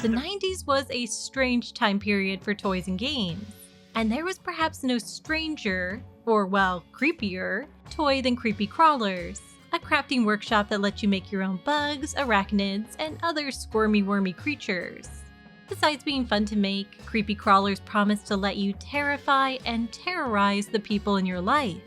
The 90s was a strange time period for toys and games, and there was perhaps no stranger, or well, creepier, toy than Creepy Crawlers, a crafting workshop that lets you make your own bugs, arachnids, and other squirmy wormy creatures. Besides being fun to make, Creepy Crawlers promise to let you terrify and terrorize the people in your life.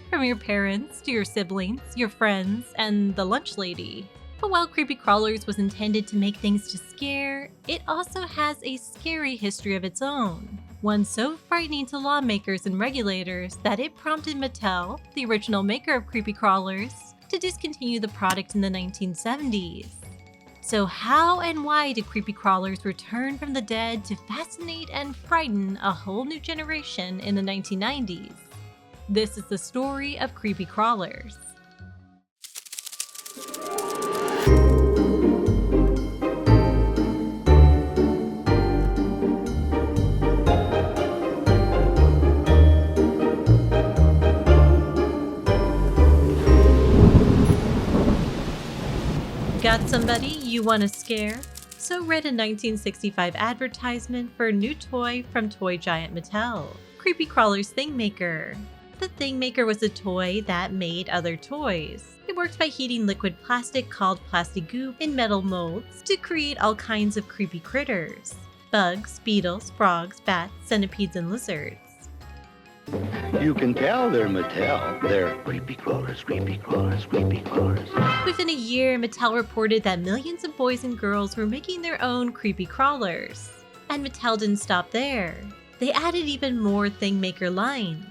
From your parents to your siblings, your friends, and the lunch lady. But while Creepy Crawlers was intended to make things to scare, it also has a scary history of its own. One so frightening to lawmakers and regulators that it prompted Mattel, the original maker of Creepy Crawlers, to discontinue the product in the 1970s. So how and why did Creepy Crawlers return from the dead to fascinate and frighten a whole new generation in the 1990s? This is the story of Creepy Crawlers. Got somebody you want to scare? So read a 1965 advertisement for a new toy from toy giant Mattel, Creepy Crawlers Thingmaker. The Thingmaker was a toy that made other toys. It worked by heating liquid plastic called plastic goop in metal molds to create all kinds of creepy critters. Bugs, beetles, frogs, bats, centipedes, and lizards. You can tell they're Mattel. They're Creepy Crawlers, Creepy Crawlers, Creepy Crawlers. Within a year, Mattel reported that millions of boys and girls were making their own Creepy Crawlers. And Mattel didn't stop there. They added even more Thingmaker lines.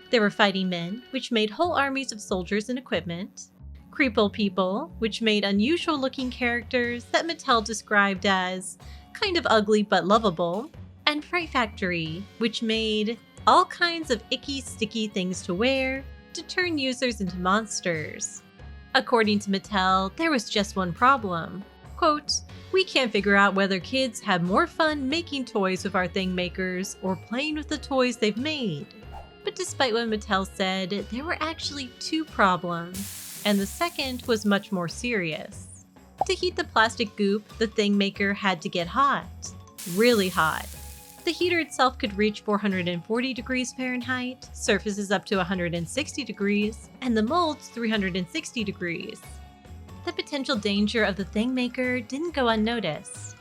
There were fighting men, which made whole armies of soldiers and equipment. Creeple people, which made unusual looking characters that Mattel described as kind of ugly but lovable. And Fright Factory, which made all kinds of icky, sticky things to wear to turn users into monsters. According to Mattel, there was just one problem. Quote, "We can't figure out whether kids have more fun making toys with our Thingmakers or playing with the toys they've made." But despite what Mattel said, there were actually two problems, and the second was much more serious. To heat the plastic goop, the Thingmaker had to get hot. Really hot. The heater itself could reach 440 degrees Fahrenheit, surfaces up to 160 degrees, and the molds 360 degrees. The potential danger of the Thingmaker didn't go unnoticed.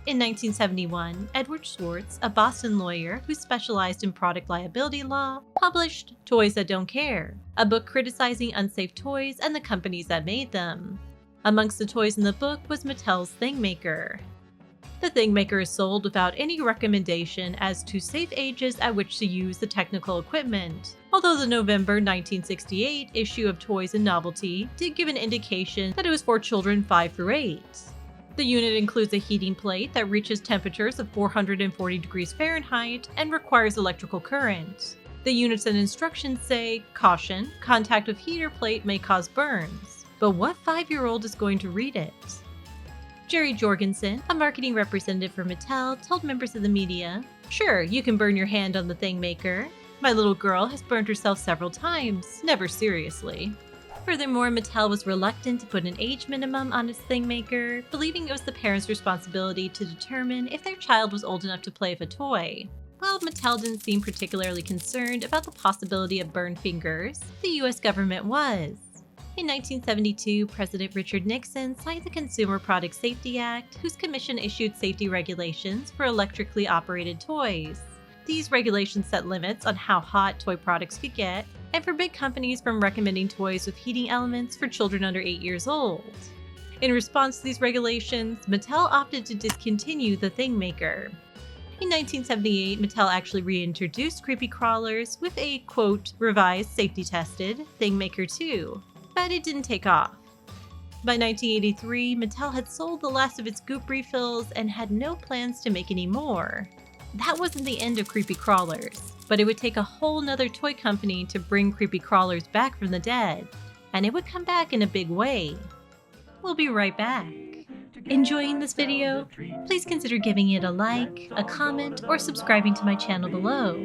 In 1971, Edward Swartz, a Boston lawyer who specialized in product liability law, published Toys That Don't Care, a book criticizing unsafe toys and the companies that made them. Amongst the toys in the book was Mattel's Thingmaker. The Thingmaker is sold without any recommendation as to safe ages at which to use the technical equipment, although the November 1968 issue of Toys and Novelty did give an indication that it was for children 5 through 8. The unit includes a heating plate that reaches temperatures of 440 degrees Fahrenheit and requires electrical current. The units and instructions say, "Caution, contact with heater plate may cause burns." But what 5-year-old is going to read it? Jerry Jorgensen, a marketing representative for Mattel, told members of the media, "Sure, you can burn your hand on the Thingmaker. My little girl has burned herself several times, never seriously." Furthermore, Mattel was reluctant to put an age minimum on its Thingmaker, believing it was the parents' responsibility to determine if their child was old enough to play with a toy. While Mattel didn't seem particularly concerned about the possibility of burned fingers, the US government was. In 1972, President Richard Nixon signed the Consumer Product Safety Act, whose commission issued safety regulations for electrically operated toys. These regulations set limits on how hot toy products could get, and forbid companies from recommending toys with heating elements for children under 8 years old. In response to these regulations, Mattel opted to discontinue the Thingmaker. In 1978, Mattel actually reintroduced Creepy Crawlers with a, quote, revised, safety-tested Thingmaker 2. But it didn't take off. By 1983, Mattel had sold the last of its goop refills and had no plans to make any more. That wasn't the end of Creepy Crawlers, but it would take a whole nother toy company to bring Creepy Crawlers back from the dead, and it would come back in a big way. We'll be right back. Enjoying this video? Please consider giving it a like, a comment, or subscribing to my channel below.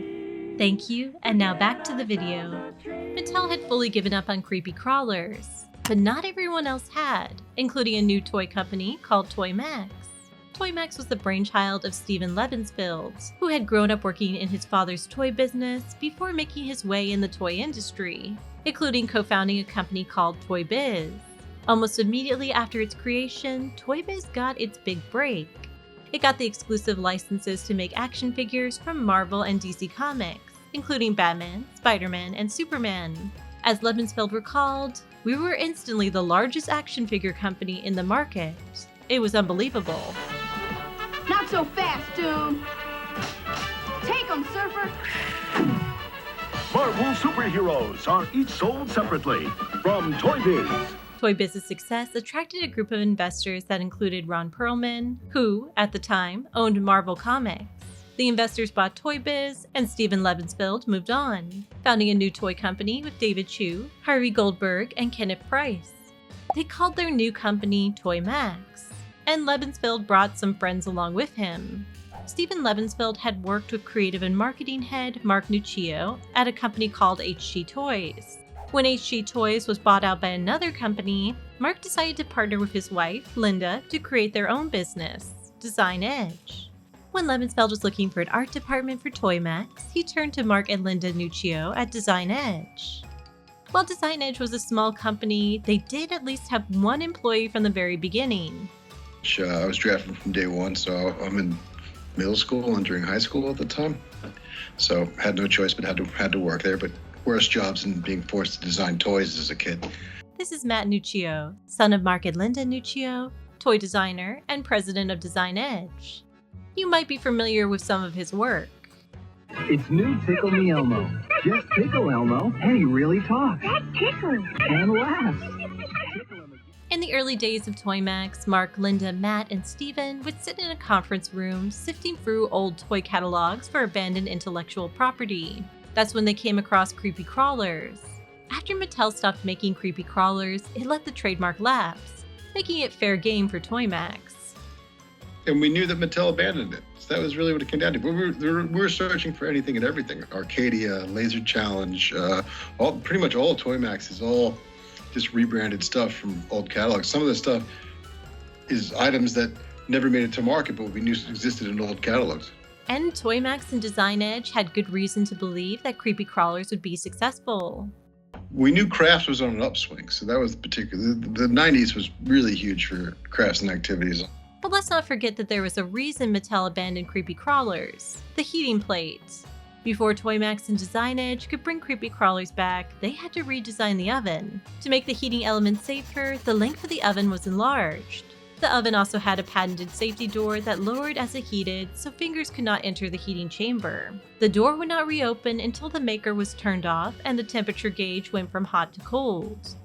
Thank you, and now back to the video. Mattel had fully given up on Creepy Crawlers, but not everyone else had, including a new toy company called Toymax. Toymax was the brainchild of Steven Lebensfield, who had grown up working in his father's toy business before making his way in the toy industry, including co-founding a company called Toy Biz. Almost immediately after its creation, Toy Biz got its big break. It got the exclusive licenses to make action figures from Marvel and DC Comics, including Batman, Spider-Man, and Superman. As Lebensfield recalled, "We were instantly the largest action figure company in the market. It was unbelievable." Not so fast, dude. Take 'em, surfer. Marvel superheroes are each sold separately from Toy Biz. Toy Biz's success attracted a group of investors that included Ron Perlman, who, at the time, owned Marvel Comics. The investors bought Toy Biz, and Steven Lebensfield moved on, founding a new toy company with David Chu, Harvey Goldberg, and Kenneth Price. They called their new company Toymax, and Lebensfield brought some friends along with him. Steven Lebensfield had worked with creative and marketing head Matt Nuccio at a company called HG Toys. When HG Toys was bought out by another company, Mark decided to partner with his wife, Linda, to create their own business, Design Edge. When Lebensfield was looking for an art department for Toymax, he turned to Mark and Linda Nuccio at Design Edge. While Design Edge was a small company, they did at least have one employee from the very beginning. I was drafted from day one, so I'm in middle school and during high school at the time. So had no choice but had to work there, but worst jobs than being forced to design toys as a kid. This is Matt Nuccio, son of Mark and Linda Nuccio, toy designer and president of Design Edge. You might be familiar with some of his work. It's new Tickle Me Elmo. Just tickle Elmo, and he really talks. That tickles. And laughs. In the early days of Toymax, Mark, Linda, Matt, and Steven would sit in a conference room sifting through old toy catalogs for abandoned intellectual property. That's when they came across Creepy Crawlers. After Mattel stopped making Creepy Crawlers, it let the trademark lapse, making it fair game for Toymax. And we knew that Mattel abandoned it. So that was really what it came down to. We were searching for anything and everything. Arcadia, Laser Challenge, pretty much all Toymax is all just rebranded stuff from old catalogs. Some of the stuff is items that never made it to market, but we knew existed in old catalogs. And Toymax and Design Edge had good reason to believe that Creepy Crawlers would be successful. We knew crafts was on an upswing, so that was particular. The 90s was really huge for crafts and activities. But let's not forget that there was a reason Mattel abandoned Creepy Crawlers: the heating plate. Before Toymax and Design Edge could bring Creepy Crawlers back, they had to redesign the oven. To make the heating element safer, the length of the oven was enlarged. The oven also had a patented safety door that lowered as it heated, so fingers could not enter the heating chamber. The door would not reopen until the maker was turned off and the temperature gauge went from hot to cold.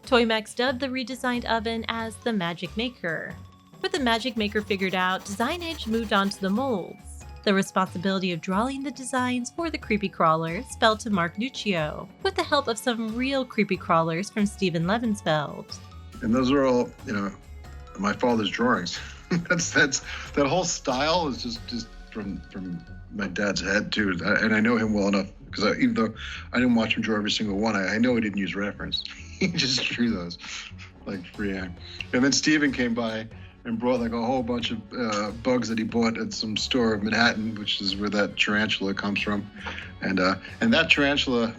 Toymax dubbed the redesigned oven as the Magic Maker. With the Magic Maker figured out, Design Edge moved on to the molds. The responsibility of drawing the designs for the Creepy Crawlers fell to Matt Nuccio, with the help of some real Creepy Crawlers from Steven Lebensfield. And those are all, my father's drawings. That whole style is just from my dad's head too. And I know him well enough because even though I didn't watch him draw every single one, I know he didn't use reference. He just drew those like freehand. And then Steven came by and brought like a whole bunch of bugs that he bought at some store in Manhattan, which is where that tarantula comes from. And that tarantula,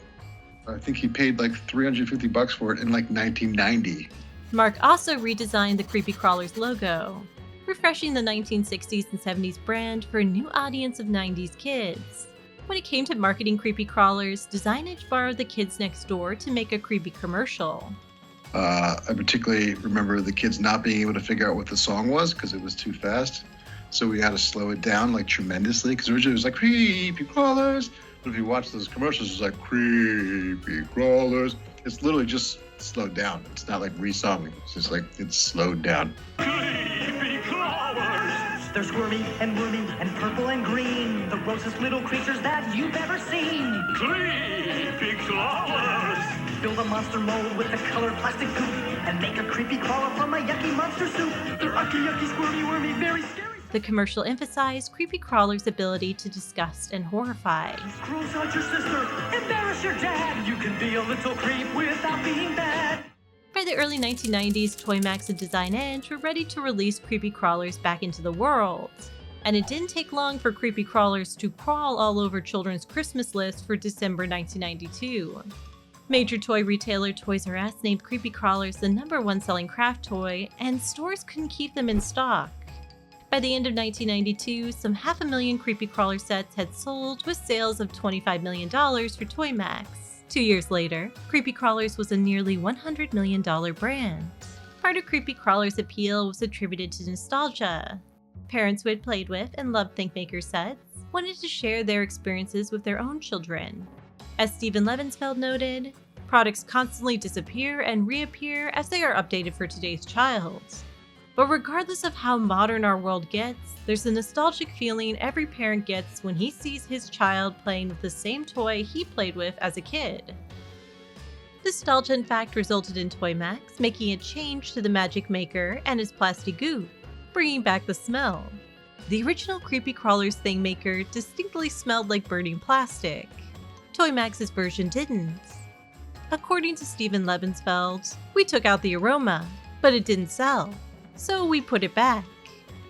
I think he paid like $350 for it in like 1990. Mark also redesigned the Creepy Crawlers logo, refreshing the 1960s and 70s brand for a new audience of 90s kids. When it came to marketing Creepy Crawlers, Design Edge borrowed the kids next door to make a creepy commercial. I particularly remember the kids not being able to figure out what the song was because it was too fast. So we had to slow it down like tremendously because originally it was like Creepy Crawlers. But if you watch those commercials, it's like Creepy Crawlers. It's literally just slowed down. It's not like re-songing. It's just like it's slowed down. Creepy Crawlers! They're squirmy and wormy and purple and green. The grossest little creatures that you've ever seen. Creepy Crawlers! Build a monster mold with the colored plastic goop and make a creepy crawler from a yucky monster soup. They're yucky, squirmy, wormy, very scary. The commercial emphasized Creepy Crawler's ability to disgust and horrify. Gross out your sister, embarrass your dad. You can be a little creep without being bad. By By the early 1990s, Toymax and Design Edge were ready to release Creepy Crawlers back into the world. And it didn't take long for Creepy Crawlers to crawl all over children's Christmas lists for December 1992. Major toy retailer Toys R Us named Creepy Crawlers the #1 selling craft toy, and stores couldn't keep them in stock. By the end of 1992, some 500,000 Creepy Crawler sets had sold, with sales of $25 million for Toymax. 2 years later, Creepy Crawlers was a nearly $100 million brand. Part of Creepy Crawlers' appeal was attributed to nostalgia. Parents who had played with and loved Thingmaker sets wanted to share their experiences with their own children. As Steven Lebensfeld noted, products constantly disappear and reappear as they are updated for today's child. But regardless of how modern our world gets, there's a nostalgic feeling every parent gets when he sees his child playing with the same toy he played with as a kid. Nostalgia in fact resulted in Toymax making a change to the Magic Maker and his plastic goop, bringing back the smell. The original Creepy Crawlers Thingmaker distinctly smelled like burning plastic. Toymax's version didn't. According to Steven Lebensfeld, we took out the aroma, but it didn't sell. So we put it back.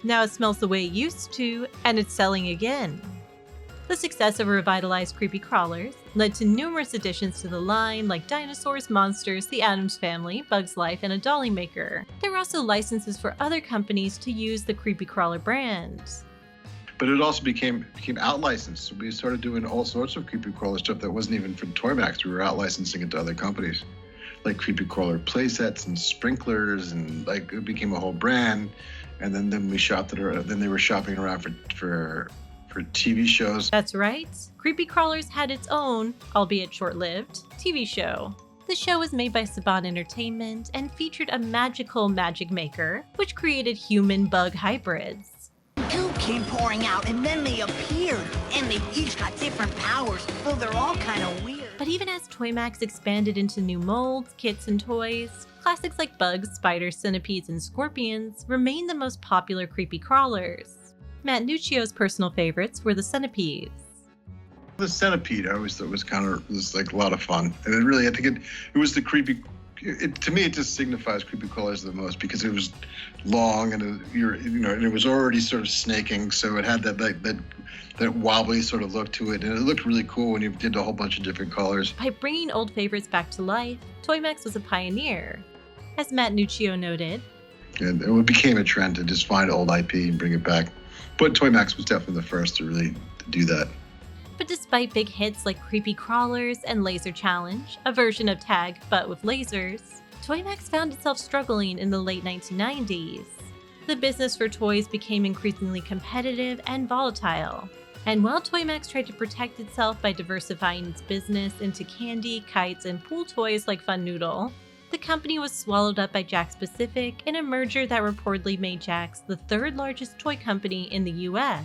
Now it smells the way it used to, and it's selling again. The success of revitalized Creepy Crawlers led to numerous additions to the line, like dinosaurs, monsters, the Addams Family, Bugs Life, and a Dolly Maker. There were also licenses for other companies to use the Creepy Crawler brand. But it also became out-licensed. So we started doing all sorts of Creepy Crawler stuff that wasn't even from Toymax. We were out-licensing it to other companies, like Creepy Crawler playsets and sprinklers, and like it became a whole brand. And then we shopped it around. Then they were shopping around for TV shows. That's right. Creepy Crawlers had its own, albeit short-lived, TV show. The show was made by Saban Entertainment and featured a magical magic maker, which created human-bug hybrids. Goop came pouring out, and then they appeared, and they each got different powers, though they're all kind of weird. But even as Toymax expanded into new molds, kits, and toys, classics like bugs, spiders, centipedes, and scorpions remained the most popular Creepy Crawlers. Matt Nuccio's personal favorites were the centipedes. The centipede I always thought was like a lot of fun, and it really, I think it was the creepy. To me, it just signifies Creepy Crawlers the most because it was long and and it was already sort of snaking, so it had that wobbly sort of look to it, and it looked really cool when you did a whole bunch of different colors. By bringing old favorites back to life, Toymax was a pioneer. As Matt Nuccio noted, and it became a trend to just find old IP and bring it back. But Toymax was definitely the first to really do that. But despite big hits like Creepy Crawlers and Laser Challenge, a version of Tag but with lasers, Toymax found itself struggling in the late 1990s. The business for toys became increasingly competitive and volatile. And while Toymax tried to protect itself by diversifying its business into candy, kites, and pool toys like Fun Noodle, the company was swallowed up by Jakks Pacific in a merger that reportedly made Jakks the third largest toy company in the US.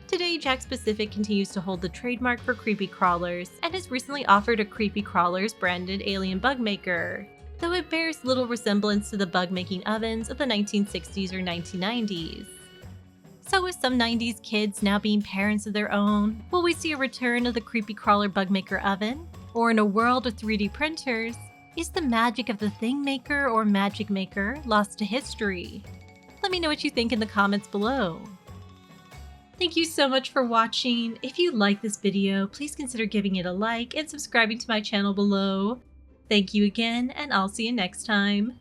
Today, Jakks Pacific continues to hold the trademark for Creepy Crawlers and has recently offered a Creepy Crawlers branded alien bug maker, though it bears little resemblance to the bug-making ovens of the 1960s or 1990s. So with some 90s kids now being parents of their own, will we see a return of the Creepy Crawler bug maker oven? Or in a world of 3D printers, is the magic of the Thingmaker or Magic Maker lost to history? Let me know what you think in the comments below. Thank you so much for watching. If you like this video, please consider giving it a like and subscribing to my channel below. Thank you again, and I'll see you next time.